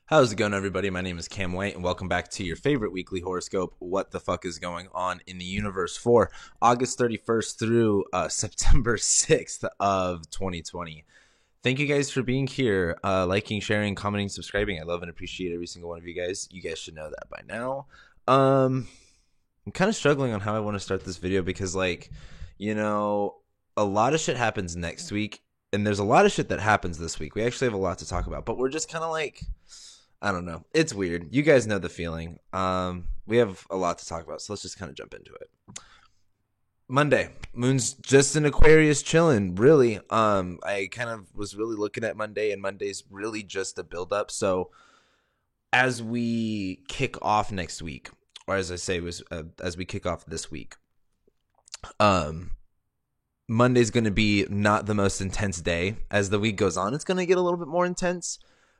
How's it going, everybody? My name is Cam White, and welcome back to your favorite weekly horoscope, What the Fuck is Going On in the Universe, for August 31st through September 6th of 2020. Thank you guys for being here, liking, sharing, commenting, subscribing. I love and appreciate every single one of you guys. You guys should know that by now. I'm kind of struggling on how I want to start this video because, a lot of shit happens next week, and there's a lot of shit that happens this week. We actually have a lot to talk about, but we're just kind of I don't know. It's weird. You guys know the feeling. We have a lot to talk about, so let's just kind of jump into it. Monday, Moon's just in Aquarius chilling, really. I kind of was really looking at Monday, and Monday's really just a build-up. So as we kick off next week, or as I say, as we kick off this week, Monday's going to be not the most intense day. As the week goes on, it's going to get a little bit more intense.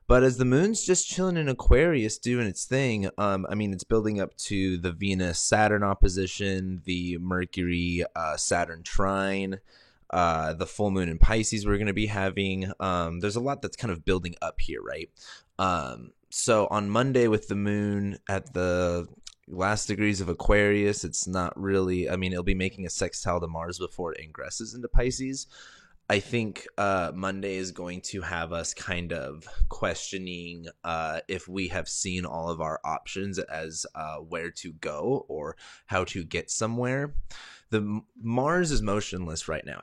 But as the moon's just chilling in Aquarius doing its thing, it's building up to the Venus-Saturn opposition, the Mercury-Saturn trine, the full moon in Pisces we're going to be having. There's a lot that's kind of building up here, right? So on Monday with the moon at the last degrees of Aquarius, it's not really, it'll be making a sextile to Mars before it ingresses into Pisces. I think Monday is going to have us kind of questioning if we have seen all of our options as where to go or how to get somewhere. The Mars is motionless right now.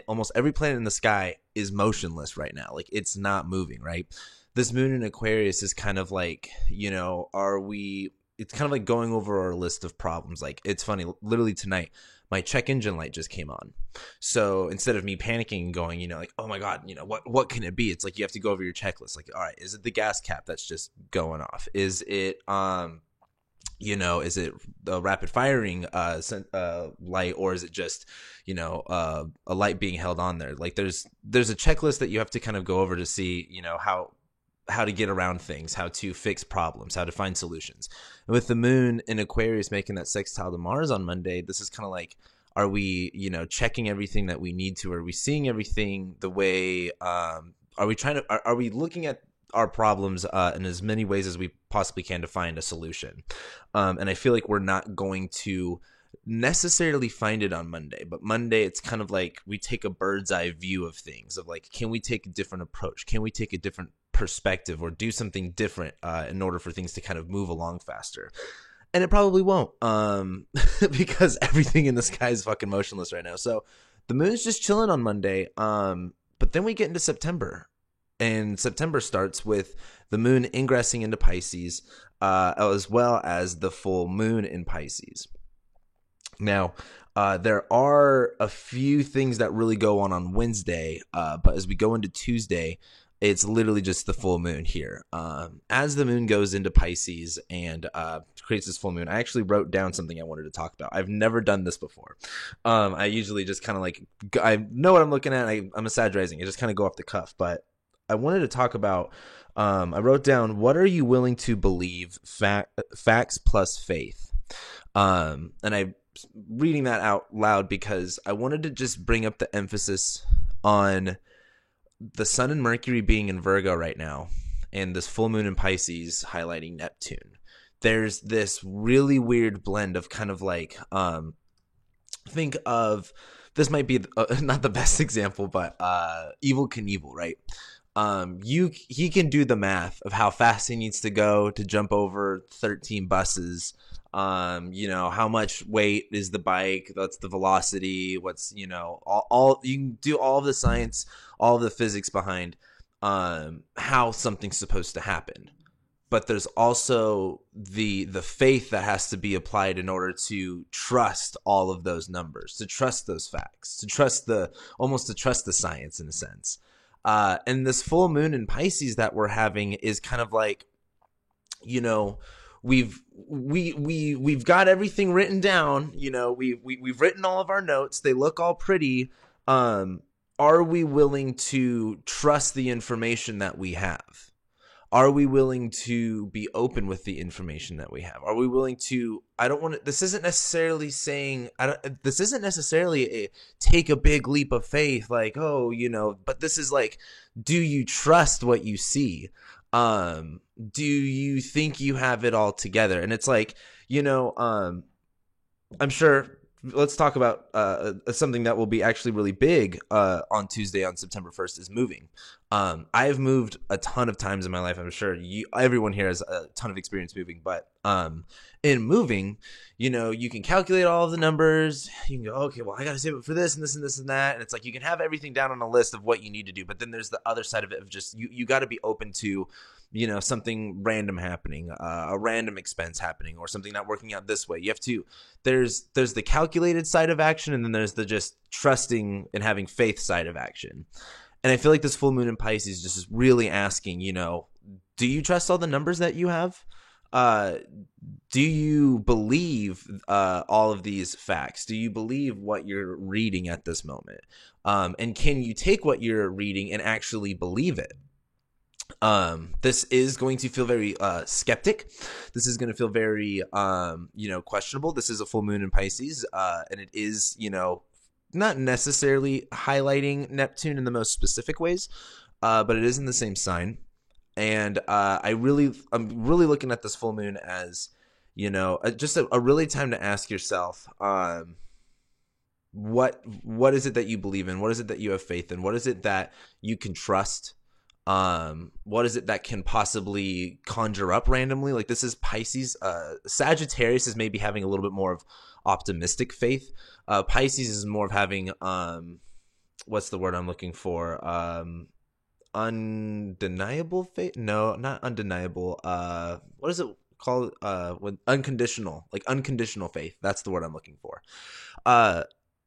Almost every planet in the sky is motionless right now. Like, it's not moving, right? This moon in Aquarius is kind of like, it's kind of like going over our list of problems. Like, it's funny, literally tonight, my check engine light just came on. So instead of me panicking and going, oh my God, what can it be? It's like you have to go over your checklist. Like, all right, is it the gas cap that's just going off? Is it, is it the rapid firing light, or is it just, a light being held on there? Like, there's a checklist that you have to kind of go over to see, how to get around things, how to fix problems, how to find solutions. And with the moon in Aquarius making that sextile to Mars on Monday, this is kind of like, are we, checking everything that we need to? Are we seeing everything the way, are we looking at our problems in as many ways as we possibly can to find a solution? And I feel like we're not going to necessarily find it on Monday, but Monday it's kind of like we take a bird's eye view of things, of like, can we take a different approach? Can we take a different perspective or do something different in order for things to kind of move along faster? And it probably won't, because everything in the sky is fucking motionless right now. So the moon's just chilling on Monday, but then we get into September, and September starts with the moon ingressing into Pisces, as well as the full moon in Pisces. Now, there are a few things that really go on Wednesday, but as we go into Tuesday, it's literally just the full moon here. As the moon goes into Pisces and creates this full moon, I actually wrote down something I wanted to talk about. I've never done this before. I usually just kind of I know what I'm looking at. I'm a Sag-rising. I just kind of go off the cuff, but I wanted to talk about, I wrote down, what are you willing to believe, facts plus faith? And I reading that out loud because I wanted to just bring up the emphasis on the Sun and Mercury being in Virgo right now, and this full moon in Pisces highlighting Neptune. There's this really weird blend of kind of like, think of, this might be not the best example, but Evel Knievel, right? He can do the math of how fast he needs to go to jump over 13 buses. How much weight is the bike? That's the velocity. What's, all you can do all of the science, all of the physics behind how something's supposed to happen. But there's also the faith that has to be applied in order to trust all of those numbers, to trust those facts, to trust the science in a sense. And this full moon in Pisces that we're having is kind of like, we've got everything written down. We've written all of our notes. They look all pretty. Are we willing to trust the information that we have? Are we willing to be open with the information that we have? Are we willing to, this isn't necessarily saying, this isn't necessarily take a big leap of faith, like, but this is like, do you trust what you see? Do you think you have it all together? And it's like, you know, I'm sure. Let's talk about something that will be actually really big on Tuesday, on September 1st, is moving. I've moved a ton of times in my life. I'm sure everyone here has a ton of experience moving, but in moving, you know, you can calculate all of the numbers. You can go, okay, well, I got to save it for this and this and this and that. And it's like you can have everything down on a list of what you need to do. But then there's the other side of it of just you got to be open to, you know, something random happening, a random expense happening, or something not working out this way. You have to, there's the calculated side of action, and then there's the just trusting and having faith side of action. And I feel like this full moon in Pisces just is really asking, you know, do you trust all the numbers that you have? Do you believe all of these facts? Do you believe what you're reading at this moment? And can you take what you're reading and actually believe it? This is going to feel very skeptic. This is going to feel very questionable. This is a full moon in Pisces, and it is, you know, not necessarily highlighting Neptune in the most specific ways, but it is in the same sign. And I'm really looking at this full moon as, you know, just a really time to ask yourself, what is it that you believe in? What is it that you have faith in? What is it that you can trust? What is it that can possibly conjure up randomly? Like, this is Pisces. Sagittarius is maybe having a little bit more of optimistic faith. Pisces is more of having, what's the word I'm looking for? Undeniable faith? No, not undeniable. What is it called? When unconditional faith. That's the word I'm looking for.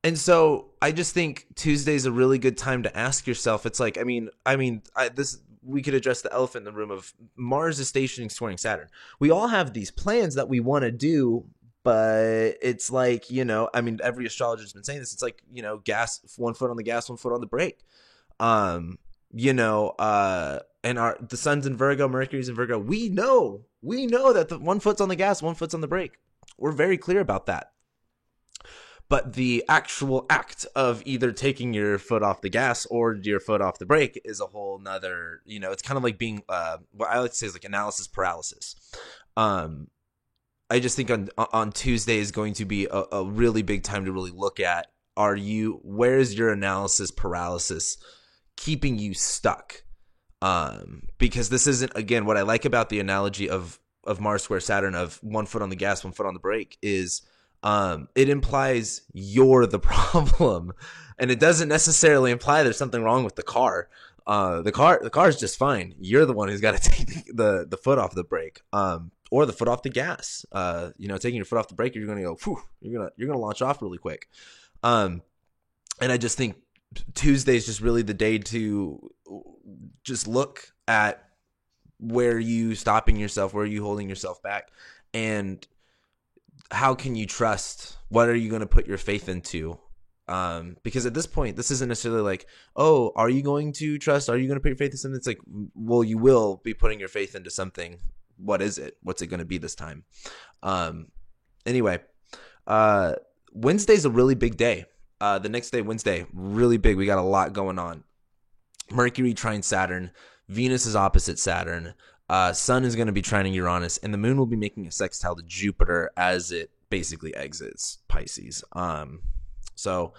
And so I just think Tuesday's a really good time to ask yourself. It's like, we could address the elephant in the room of Mars is stationing squaring Saturn. We all have these plans that we want to do, but it's like, you know, I mean, every astrologer's been saying this. It's like, you know, gas, one foot on the gas, one foot on the brake. And the sun's in Virgo, Mercury's in Virgo. We know that the one foot's on the gas, one foot's on the brake. We're very clear about that. But the actual act of either taking your foot off the gas or your foot off the brake is a whole nother, you know, it's kind of like being, what I like to say is like analysis paralysis. I just think on Tuesday is going to be a really big time to really look at, where's your analysis paralysis keeping you stuck? Because this isn't, again, what I like about the analogy of Mars square Saturn of one foot on the gas, one foot on the brake is, it implies you're the problem, and it doesn't necessarily imply there's something wrong with the car. The car is just fine. You're the one who's got to take the foot off the brake, or the foot off the gas. Taking your foot off the brake, you're going to go, whew, you're going to launch off really quick. And I just think Tuesday is just really the day to just look at where you stopping yourself, where are you holding yourself back, and how can you trust? What are you going to put your faith into? Because at this point, this isn't necessarily like, oh, are you going to trust? Are you going to put your faith in something? It's like, well, you will be putting your faith into something. What is it? What's it going to be this time? Anyway, Wednesday's a really big day. The next day, Wednesday, really big. We got a lot going on. Mercury trine Saturn. Venus is opposite Saturn. Sun is going to be trining Uranus, and the moon will be making a sextile to Jupiter as it basically exits Pisces. So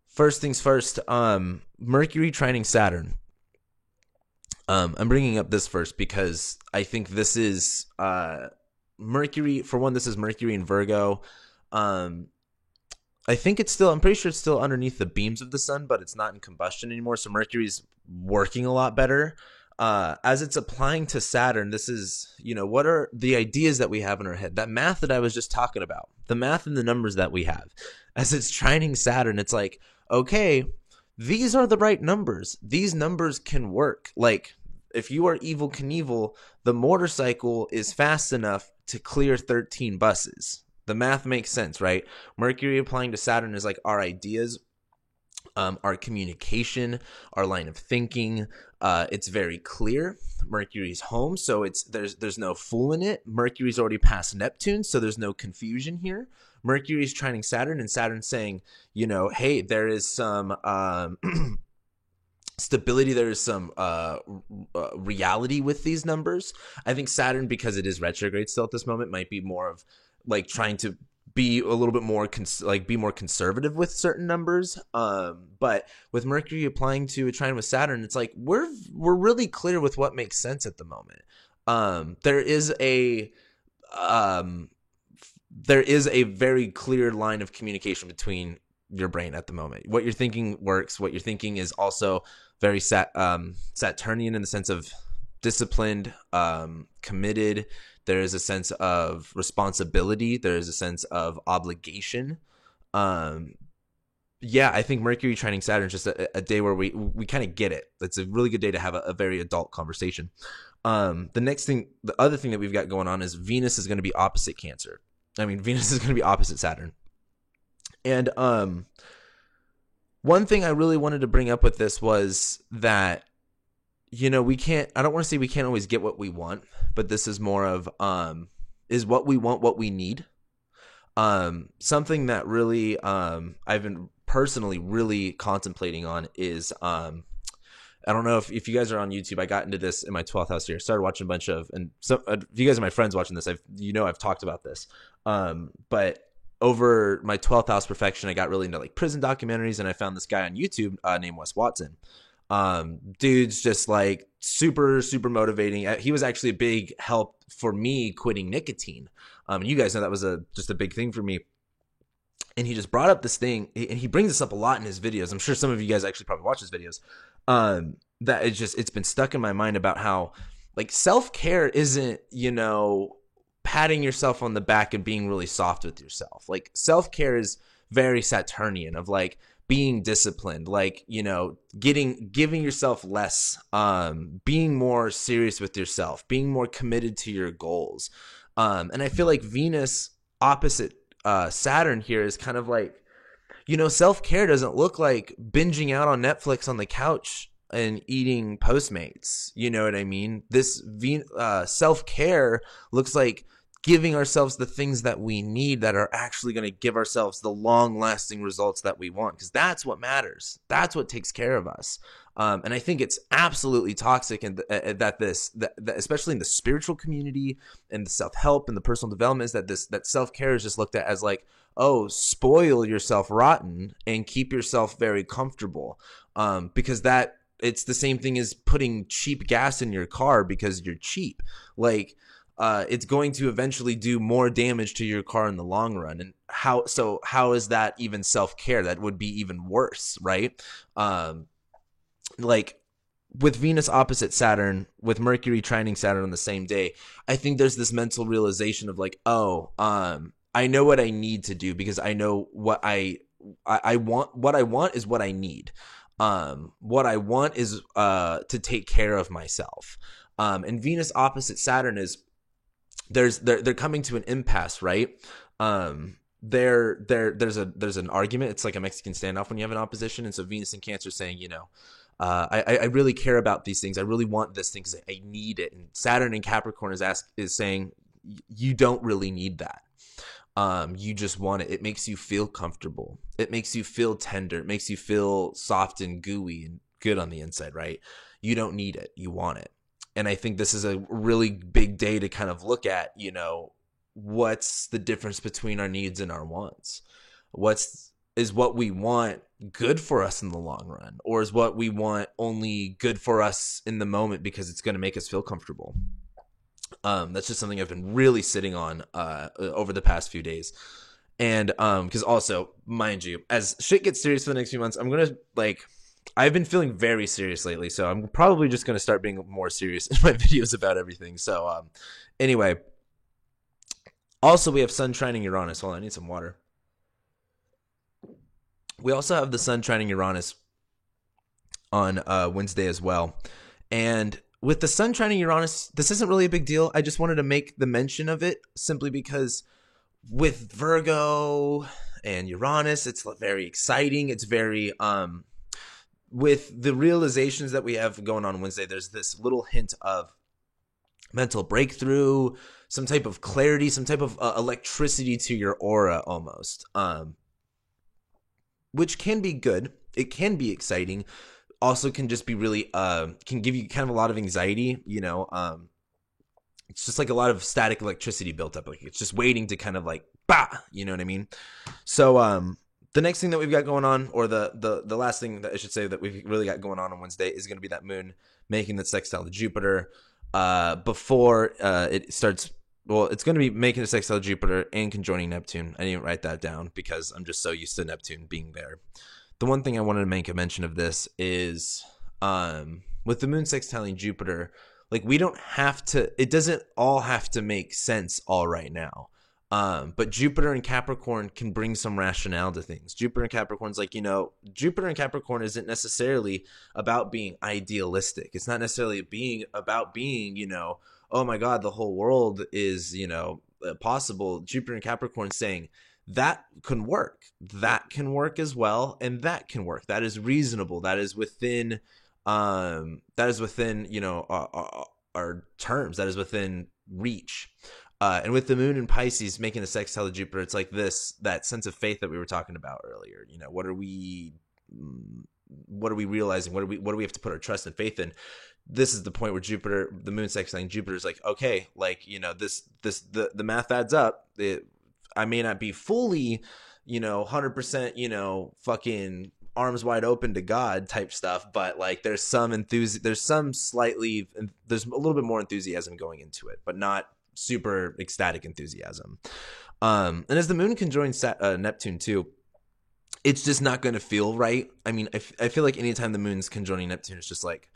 first things first, Mercury trining Saturn. I'm bringing up this first because I think this is Mercury. For one, this is Mercury in Virgo. I think I'm pretty sure it's still underneath the beams of the sun, but it's not in combustion anymore. So Mercury's working a lot better. As it's applying to Saturn, this is, what are the ideas that we have in our head? That math that I was just talking about, the math and the numbers that we have. As it's trining Saturn, it's like, okay, these are the right numbers. These numbers can work. Like, if you are Evel Knievel, the motorcycle is fast enough to clear 13 buses. The math makes sense, right? Mercury applying to Saturn is like our ideas, our communication, our line of thinking. It's very clear. Mercury's home, so there's no fooling it. Mercury's already past Neptune, so there's no confusion here. Mercury's trining Saturn, and Saturn's saying, hey, there is some stability. There is some reality with these numbers. I think Saturn, because it is retrograde still at this moment, might be more of like trying to be a little bit more be more conservative with certain numbers. But with Mercury applying to a trine with Saturn, it's like we're really clear with what makes sense at the moment. There is a very clear line of communication between your brain at the moment. What you're thinking works. What you're thinking is also very Saturnian in the sense of disciplined, committed. There is a sense of responsibility. There is a sense of obligation. Yeah, I think Mercury trining Saturn is just a day where we kind of get it. It's a really good day to have a very adult conversation. The other thing that we've got going on is Venus is going to be opposite Cancer. Venus is going to be opposite Saturn. And one thing I really wanted to bring up with this was that, I don't want to say we can't always get what we want, but this is more of, is what we want what we need? Something that really I've been personally really contemplating on is, I don't know if you guys are on YouTube. I got into this in my 12th house here. I started watching a bunch of, and so if you guys are my friends watching this, I've talked about this. But over my 12th house perfection, I got really into like prison documentaries, and I found this guy on YouTube named Wes Watson. Dude's just like super, super motivating. He was actually a big help for me quitting nicotine. And you guys know that was just a big thing for me. And he just brought up this thing, and he brings this up a lot in his videos. I'm sure some of you guys actually probably watch his videos. That it's been stuck in my mind about how like self-care isn't, patting yourself on the back and being really soft with yourself. Like self-care is very Saturnian of like being disciplined, like, giving yourself less, being more serious with yourself, being more committed to your goals. And I feel like Venus opposite Saturn here is kind of like, self-care doesn't look like binging out on Netflix on the couch and eating Postmates. You know what I mean? This self-care looks like giving ourselves the things that we need that are actually going to give ourselves the long-lasting results that we want, because that's what matters. That's what takes care of us. And I think it's absolutely toxic, and that especially in the spiritual community and the self-help and the personal development, is that self-care is just looked at as like, oh, spoil yourself rotten and keep yourself very comfortable. Because it's the same thing as putting cheap gas in your car because you're cheap. Like, it's going to eventually do more damage to your car in the long run. And how is that even self-care? That would be even worse, right? Like with Venus opposite Saturn, with Mercury trining Saturn on the same day, I think there's this mental realization of like, I know what I need to do because I know what I want. What I want is what I need. What I want is to take care of myself. And Venus opposite Saturn is they're coming to an impasse, right? There's an argument. It's like a Mexican standoff when you have an opposition, and so Venus and Cancer saying, I really care about these things. I really want this thing because I need it. And Saturn in Capricorn is saying you don't really need that. You just want it. It makes you feel comfortable. It makes you feel tender. It makes you feel soft and gooey and good on the inside, right? You don't need it. You want it. And I think this is a really big day to kind of look at, what's the difference between our needs and our wants? Is what we want good for us in the long run? Or is what we want only good for us in the moment because it's going to make us feel comfortable? That's just something I've been really sitting on over the past few days. And because also, mind you, as shit gets serious for the next few months, I'm going to I've been feeling very serious lately, so I'm probably just going to start being more serious in my videos about everything. So anyway, also we have Sun trining Uranus. Hold on, I need some water. We also have the Sun trining Uranus on Wednesday as well. And with the Sun trining Uranus, this isn't really a big deal. I just wanted to make the mention of it simply because with Virgo and Uranus, it's very exciting. It's very with the realizations that we have going on Wednesday, there's this little hint of mental breakthrough, some type of clarity, some type of electricity to your aura almost, which can be good. It can be exciting. also can just be really can give you kind of a lot of anxiety, it's just like a lot of static electricity built up, like it's just waiting to kind of like bah, you know what I mean? So the next thing that we've got going on, or the last thing that I should say that we've really got going on Wednesday, is going to be that moon making the sextile to Jupiter before it starts. Well, it's going to be making a sextile to Jupiter and conjoining Neptune. I didn't write that down because I'm just so used to Neptune being there. The one thing I wanted to make a mention of this is with the moon sextiling Jupiter, like we don't have to, it doesn't all have to make sense all right now. But Jupiter and Capricorn can bring some rationale to things. Jupiter and Capricorn's like, Jupiter and Capricorn isn't necessarily about being idealistic. It's not necessarily about being, oh my God, the whole world is, possible. Jupiter and Capricorn saying that can work. That can work as well. And that can work. That is reasonable. That is within, our terms. That is within reach. And with the moon in Pisces making a sextile to Jupiter, it's like that sense of faith that we were talking about earlier. What are we realizing? What do we have to put our trust and faith in? This is the point where Jupiter, the moon sextiling Jupiter, is like, okay, like, the math adds up. I may not be fully, 100%, fucking arms wide open to God type stuff, but like there's a little bit more enthusiasm going into it, but not super ecstatic enthusiasm. And as the moon conjoins Neptune too, it's just not going to feel right. I mean, I feel like anytime the moon's conjoining Neptune, it's just like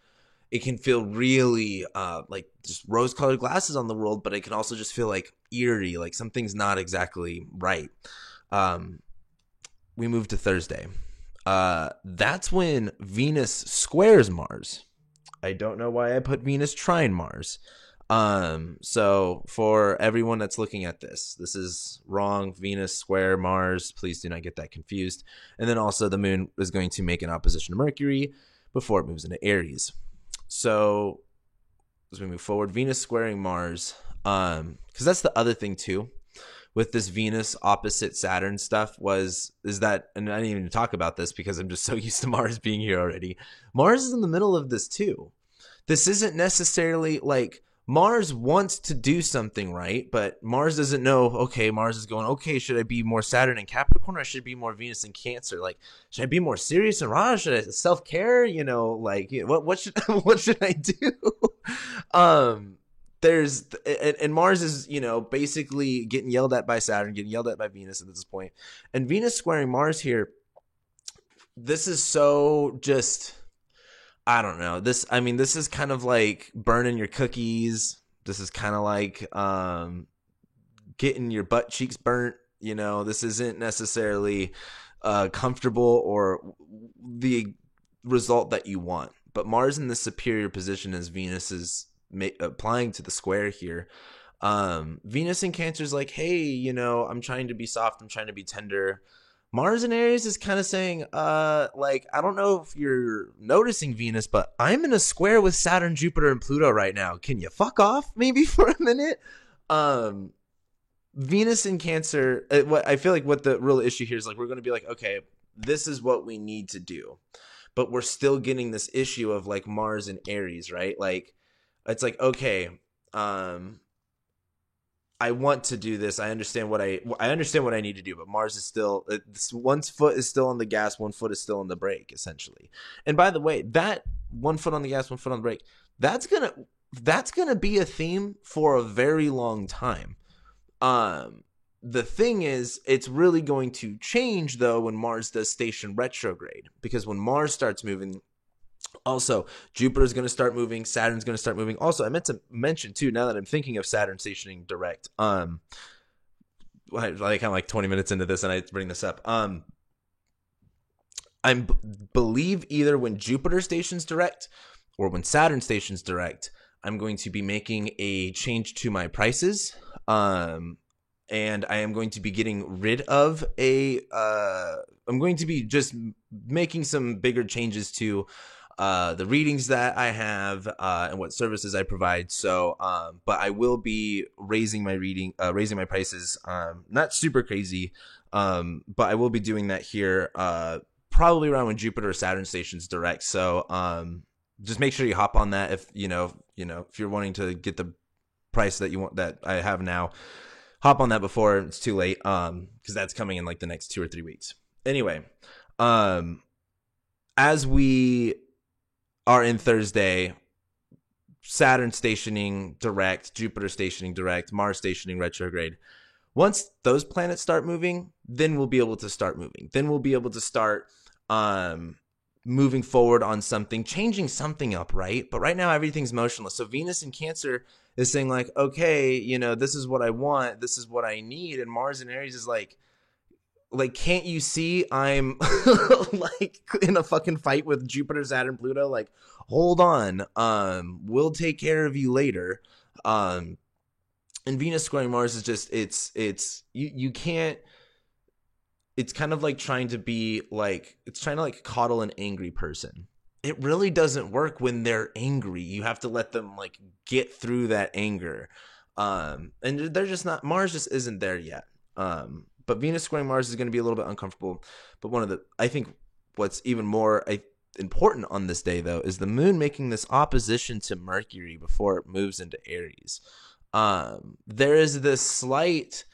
it can feel really like just rose-colored glasses on the world, but it can also just feel like eerie, like something's not exactly right. We move to Thursday. That's when Venus squares Mars. I don't know why I put Venus trine Mars. So for everyone that's looking at this is wrong. Venus square Mars. Please do not get that confused. And then also the moon is going to make an opposition to Mercury before it moves into Aries. So as we move forward, Venus squaring Mars, because that's the other thing too with this Venus opposite Saturn stuff is that, and I didn't even talk about this because I'm just so used to Mars being here already. Mars is in the middle of this too. This isn't necessarily like Mars wants to do something right, but Mars doesn't know, okay, Mars is going, okay, should I be more Saturn and Capricorn, or should I be more Venus and Cancer? Like, should I be more serious and raw? Should I self-care? What should I do? And Mars is, basically getting yelled at by Saturn, getting yelled at by Venus at this point. And Venus squaring Mars here, this is so just, I don't know. This is kind of like burning your cookies. This is kind of like getting your butt cheeks burnt. This isn't necessarily comfortable or the result that you want. But Mars in the superior position as Venus is applying to the square here. Venus in Cancer is like, hey, I'm trying to be soft. I'm trying to be tender. Mars in Aries is kind of saying, I don't know if you're noticing, Venus, but I'm in a square with Saturn, Jupiter, and Pluto right now. Can you fuck off maybe for a minute? Venus in Cancer, I feel like what the real issue here is, like, we're going to be like, okay, this is what we need to do. But we're still getting this issue of like Mars in Aries, right? Like, it's like, okay, I want to do this. I understand what I need to do, but Mars is still, one foot is still on the gas, one foot is still on the brake, essentially. And by the way, that 1 foot on the gas, 1 foot on the brake, that's gonna be a theme for a very long time. The thing is, it's really going to change though when Mars does station retrograde, because when Mars starts moving, also Jupiter's going to start moving, Saturn's going to start moving. Also, I meant to mention too, now that I'm thinking of Saturn stationing direct, like 20 minutes into this and I bring this up, I believe either when Jupiter stations direct or when Saturn stations direct, I'm going to be making a change to my prices, and I am going to be getting rid of I'm going to be just making some bigger changes to the readings that I have and what services I provide. So, but I will be raising my prices, not super crazy, but I will be doing that here probably around when Jupiter or Saturn stations direct. So just make sure you hop on that if if you're wanting to get the price that you want that I have now. Hop on that before it's too late, because that's coming in like the next 2 or 3 weeks. Anyway, as we are in Thursday, Saturn stationing direct, Jupiter stationing direct, Mars stationing retrograde. Once those planets start moving, then we'll be able to start moving. Then we'll be able to start moving forward on something, changing something up, right? But right now, everything's motionless. So Venus in Cancer is saying like, okay, this is what I want. This is what I need. And Mars in Aries is like, can't you see I'm like in a fucking fight with Jupiter, Saturn, Pluto? Like, hold on. We'll take care of you later. And Venus squaring Mars is just, you can't, it's kind of like trying to be like, it's trying to like coddle an angry person. It really doesn't work when they're angry. You have to let them like get through that anger. And they're just not, Mars just isn't there yet. But Venus squaring Mars is going to be a little bit uncomfortable. But I think what's even more important on this day, though, is the moon making this opposition to Mercury before it moves into Aries. There is this slight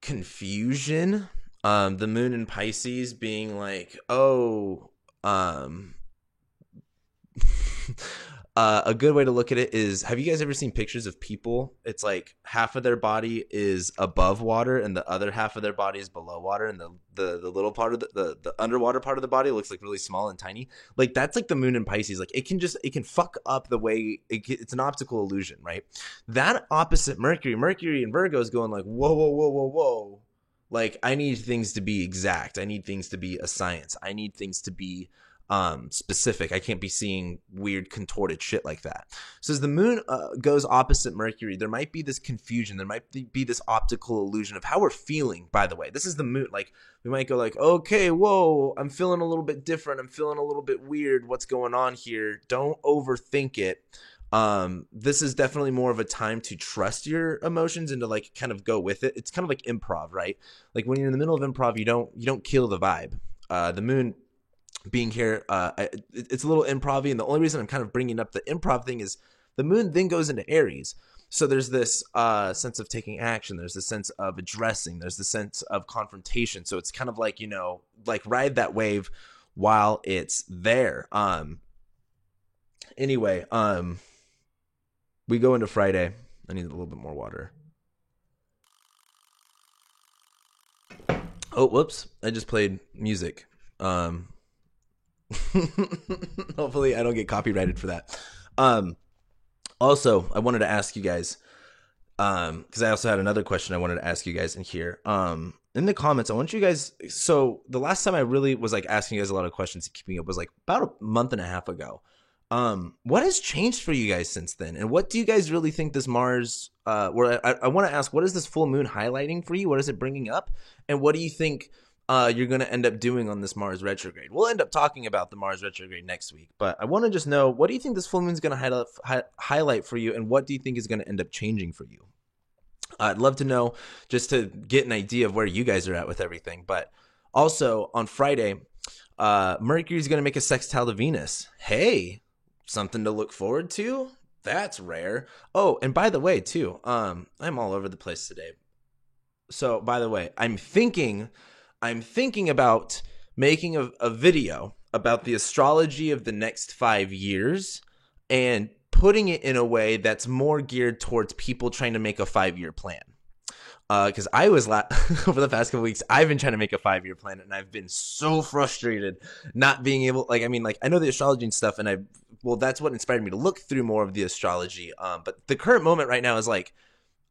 confusion. The moon in Pisces being like, a good way to look at it is, have you guys ever seen pictures of people? It's like half of their body is above water and the other half of their body is below water, and the little part of the underwater part of the body looks like really small and tiny. Like that's like the moon in Pisces. Like it can fuck up the way it's an optical illusion, right? That opposite Mercury in Virgo is going like, whoa. Like I need things to be exact. I need things to be a science. I need things to be specific. I can't be seeing weird contorted shit like that. So as the moon goes opposite Mercury, there might be this confusion. There might be this optical illusion of how we're feeling. By the way, this is the moon. Like we might go like, okay, whoa, I'm feeling a little bit different. I'm feeling a little bit weird. What's going on here? Don't overthink it. This is definitely more of a time to trust your emotions and to like kind of go with it. It's kind of like improv, right? Like when you're in the middle of improv, you don't kill the vibe. The moon being here, it's a little improv-y, and the only reason I'm kind of bringing up the improv thing is the moon then goes into Aries. So there's this sense of taking action. There's the sense of addressing. There's the sense of confrontation. So it's kind of like, like ride that wave while it's there. Anyway, we go into Friday. I need a little bit more water. Oh, whoops. I just played music. Hopefully I don't get copyrighted for that. Also, I wanted to ask you guys, because I also had another question I wanted to ask you guys in here. In the comments, I want you guys, so the last time I really was like asking you guys a lot of questions and keeping up was like about a month and a half ago. What has changed for you guys since then? And what do you guys really think this Mars, I want to ask, what is this full moon highlighting for you? What is it bringing up? And what do you think you're going to end up doing on this Mars retrograde? We'll end up talking about the Mars retrograde next week, but I want to just know, what do you think this full moon is going to highlight for you, and what do you think is going to end up changing for you? I'd love to know, just to get an idea of where you guys are at with everything. But also on Friday, Mercury is going to make a sextile to Venus. Hey, something to look forward to. That's rare. Oh, and by the way, too, I'm all over the place today. So, by the way, I'm thinking about making a video about the astrology of the next 5 years and putting it in a way that's more geared towards people trying to make a 5-year plan. Because I was over the past couple weeks, I've been trying to make a 5-year plan, and I've been so frustrated not being able. I know the astrology and stuff, and that's what inspired me to look through more of the astrology. But the current moment right now is like,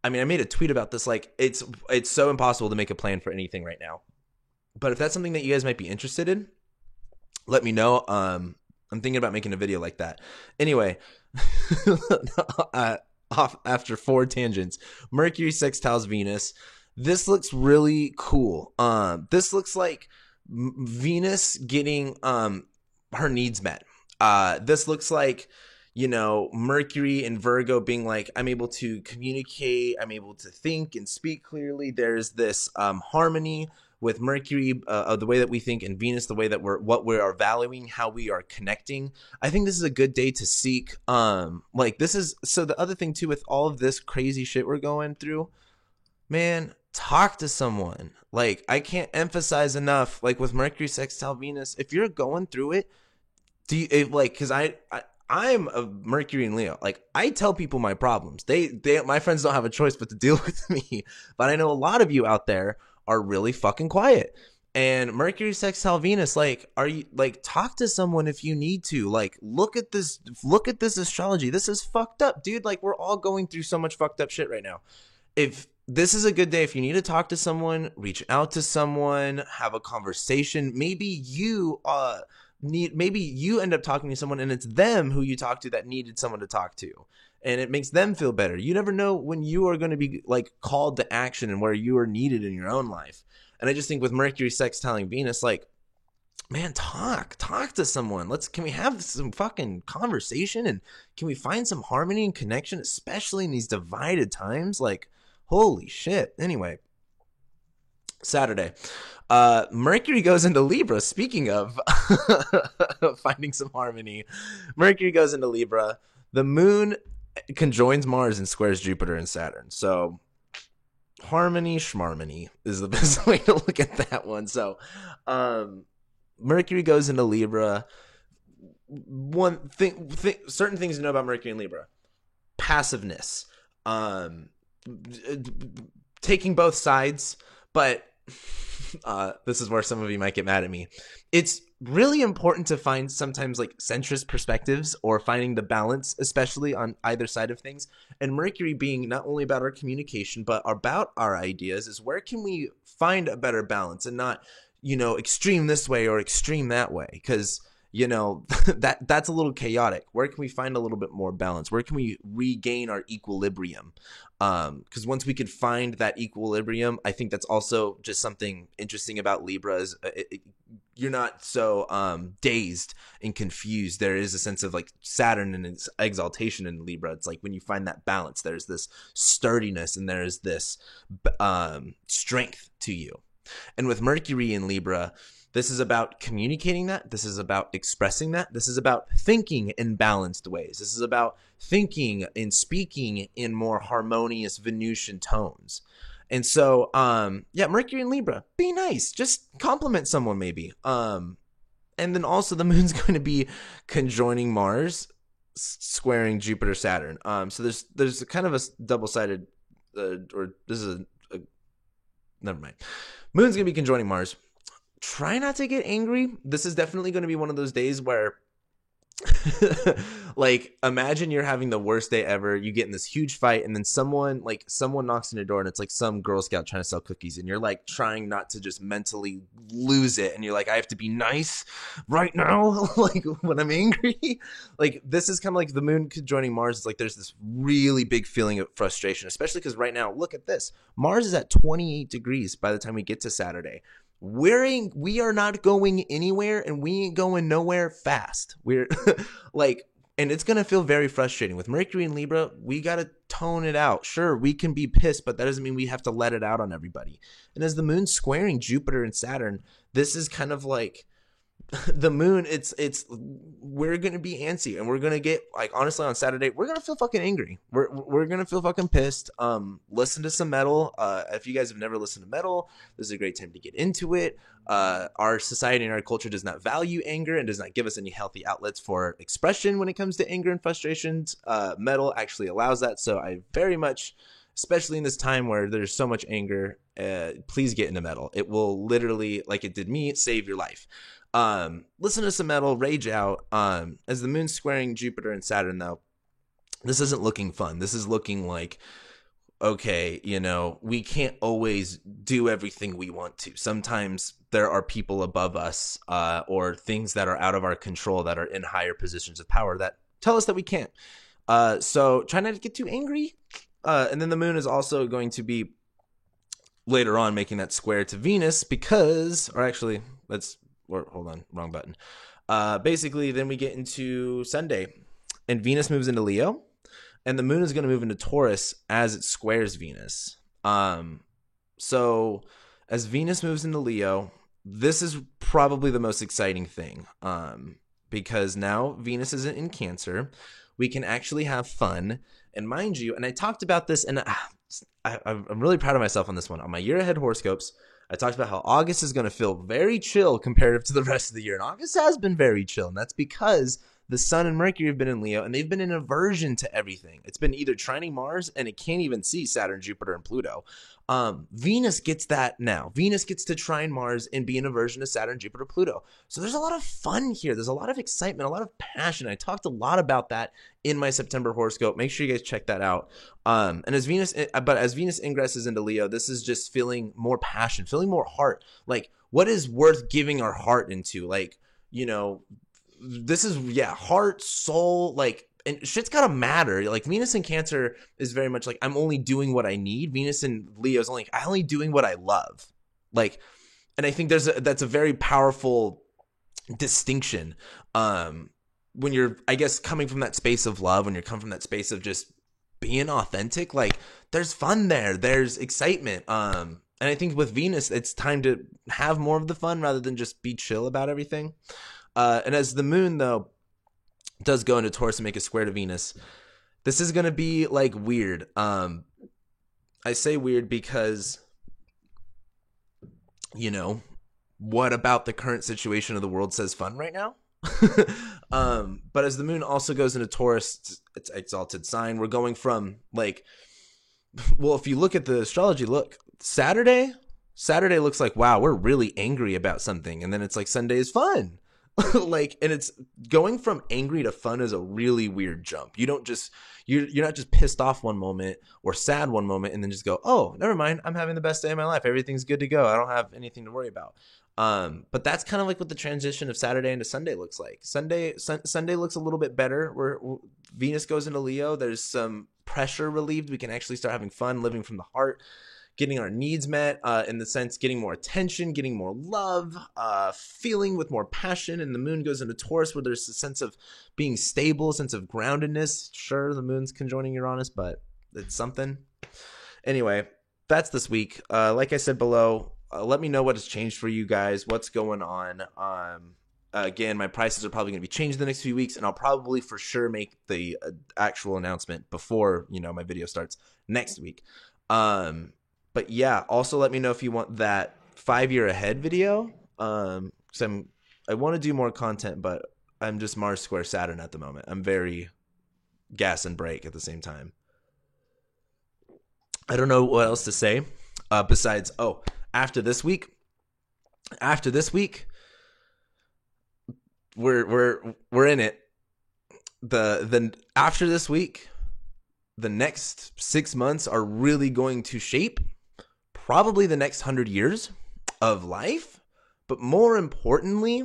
I made a tweet about this. Like, it's so impossible to make a plan for anything right now. But if that's something that you guys might be interested in, let me know. I'm thinking about making a video like that. Anyway, off after 4 tangents, Mercury sextiles Venus. This looks really cool. This looks like Venus getting her needs met. This looks like, Mercury and Virgo being like, I'm able to communicate, I'm able to think and speak clearly. There's this harmony with Mercury, the way that we think, and Venus, the way that what we are valuing, how we are connecting. I think this is a good day to seek. Like this is so. The other thing too, with all of this crazy shit we're going through, man, talk to someone. Like I can't emphasize enough. Like with Mercury sextile Venus, if you're going through it, do you like? Because I'm a Mercury and Leo. Like I tell people my problems. My friends don't have a choice but to deal with me. But I know a lot of you out there are really fucking quiet. And Mercury sextile Venus, like, are you like talk to someone if you need to. Like, look at this astrology. This is fucked up, dude. Like, we're all going through so much fucked up shit right now. If this is a good day, if you need to talk to someone, reach out to someone, have a conversation. Maybe you end up talking to someone and it's them who you talk to that needed someone to talk to, and it makes them feel better. You never know when you are going to be like called to action and where you are needed in your own life. And I just think with Mercury sextiling Venus, like, man, talk to someone. Can we have some fucking conversation, and can we find some harmony and connection, especially in these divided times? Like, holy shit. Anyway, Saturday, Mercury goes into Libra. Speaking of finding some harmony, Mercury goes into Libra. The moon conjoins Mars and squares Jupiter and Saturn. So harmony schmarmony is the best way to look at that one. So Mercury goes into Libra. One thing, certain things to know about Mercury and Libra: passiveness, taking both sides. But this is where some of you might get mad at me. It's really important to find sometimes like centrist perspectives, or finding the balance, especially on either side of things. And Mercury being not only about our communication, but about our ideas, is where can we find a better balance and not, extreme this way or extreme that way? Because that's a little chaotic. Where can we find a little bit more balance? Where can we regain our equilibrium? Because once we could find that equilibrium, I think that's also just something interesting about Libra is you're not so dazed and confused. There is a sense of like Saturn and its exaltation in Libra. It's like when you find that balance, there's this sturdiness and there's this strength to you. And with Mercury in Libra, this is about communicating that. This is about expressing that. This is about thinking in balanced ways. This is about thinking and speaking in more harmonious Venusian tones. And so, Mercury and Libra, be nice. Just compliment someone maybe. And then also the moon's going to be conjoining Mars, squaring Jupiter, Saturn. So there's a kind of a double-sided, or this is never mind. Moon's going to be conjoining Mars. Try not to get angry. This is definitely going to be one of those days where like, imagine you're having the worst day ever. You get in this huge fight, and then someone knocks on your door, and it's like some Girl Scout trying to sell cookies, and you're like trying not to just mentally lose it, and you're like, I have to be nice right now, like when I'm angry. Like, this is kind of like the moon joining Mars. It's like there's this really big feeling of frustration, especially because right now, look at this. Mars is at 28 degrees by the time we get to Saturday. We are not going anywhere, and we ain't going nowhere fast. We're like, and it's going to feel very frustrating. With Mercury and Libra, we got to tone it out. Sure, we can be pissed, but that doesn't mean we have to let it out on everybody. And as the moon's squaring Jupiter and Saturn, this is kind of like the moon. We're going to be antsy, and we're going to get, like, honestly, on Saturday, we're going to feel fucking angry. We're going to feel fucking pissed. Listen to some metal. If you guys have never listened to metal, this is a great time to get into it. Our society and our culture does not value anger and does not give us any healthy outlets for expression when it comes to anger and frustrations. Metal actually allows that. So I very much, especially in this time where there's so much anger, please get into metal. It will literally, like it did me, save your life. Listen to some metal, rage out. As the moon's squaring Jupiter and Saturn, though, this isn't looking fun. This is looking like, okay, we can't always do everything we want to. Sometimes there are people above us, or things that are out of our control that are in higher positions of power that tell us that we can't. So try not to get too angry. And then the moon is also going to be later on making that square to Venus hold on, wrong button. Basically, then we get into Sunday, and Venus moves into Leo, and the moon is going to move into Taurus as it squares Venus. So as Venus moves into Leo, this is probably the most exciting thing, because now Venus isn't in Cancer. We can actually have fun. And mind you, and I talked about this, and I'm really proud of myself on this one. On my year ahead horoscopes, I talked about how August is going to feel very chill comparative to the rest of the year. And August has been very chill. And that's because the Sun and Mercury have been in Leo, and they've been in aversion to everything. It's been either trining Mars, and it can't even see Saturn, Jupiter, and Pluto. Venus gets that now. Venus gets to trine Mars and be in aversion to Saturn, Jupiter, Pluto. So there's a lot of fun here. There's a lot of excitement, a lot of passion. I talked a lot about that in my September horoscope. Make sure you guys check that out. And as Venus ingresses into Leo, this is just feeling more passion, feeling more heart. Like, what is worth giving our heart into? Like, this is, heart, soul, like, and shit's gotta matter. Like, Venus in Cancer is very much like, I'm only doing what I need. Venus in Leo is only, I'm only doing what I love. Like, and I think that's a very powerful distinction. When you're, I guess, coming from that space of love, when you're coming from that space of just being authentic, like, there's fun there, there's excitement. And I think with Venus, it's time to have more of the fun rather than just be chill about everything. And as the moon, though, does go into Taurus and make a square to Venus, this is going to be, like, weird. I say weird because, what about the current situation of the world says fun right now? But as the moon also goes into Taurus, it's exalted sign, we're going from, like, well, if you look at the astrology, Saturday looks like, wow, we're really angry about something. And then it's like, Sunday is fun. Like, and it's going from angry to fun is a really weird jump. You don't just, you're not just pissed off one moment or sad one moment and then just go, oh, never mind, I'm having the best day of my life, everything's good to go, I don't have anything to worry about. But that's kind of like what the transition of Saturday into Sunday looks like. Sunday looks a little bit better, where Venus goes into Leo. There's some pressure relieved. We can actually start having fun, living from the heart, getting our needs met, in the sense, getting more attention, getting more love, feeling with more passion. And the moon goes into Taurus, where there's a sense of being stable, a sense of groundedness. Sure, the moon's conjoining Uranus, but it's something. Anyway, that's this week. Like I said below, let me know what has changed for you guys, what's going on. Again, my prices are probably going to be changed in the next few weeks, and I'll probably for sure make the actual announcement before, my video starts next week. But yeah, also let me know if you want that 5-year ahead video. Because I want to do more content, but I'm just Mars square Saturn at the moment. I'm very gas and brake at the same time. I don't know what else to say besides, after this week, we're in it. After this week, the next 6 months are really going to shape probably the next 100 years of life, but more importantly,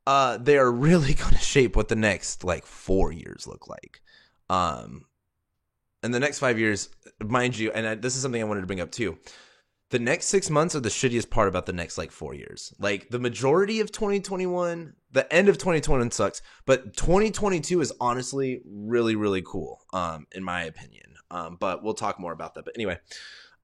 they are really going to shape what the next 4 years look like. And the next 5 years, mind you, and this is something I wanted to bring up too. The next 6 months are the shittiest part about the next 4 years. Like, the majority of 2021, the end of 2021 sucks, but 2022 is honestly really, really cool, in my opinion. But we'll talk more about that. But anyway,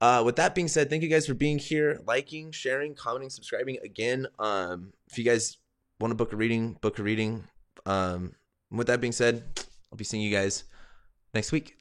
with that being said, thank you guys for being here, liking, sharing, commenting, subscribing. Again, if you guys want to book a reading. With that being said, I'll be seeing you guys next week.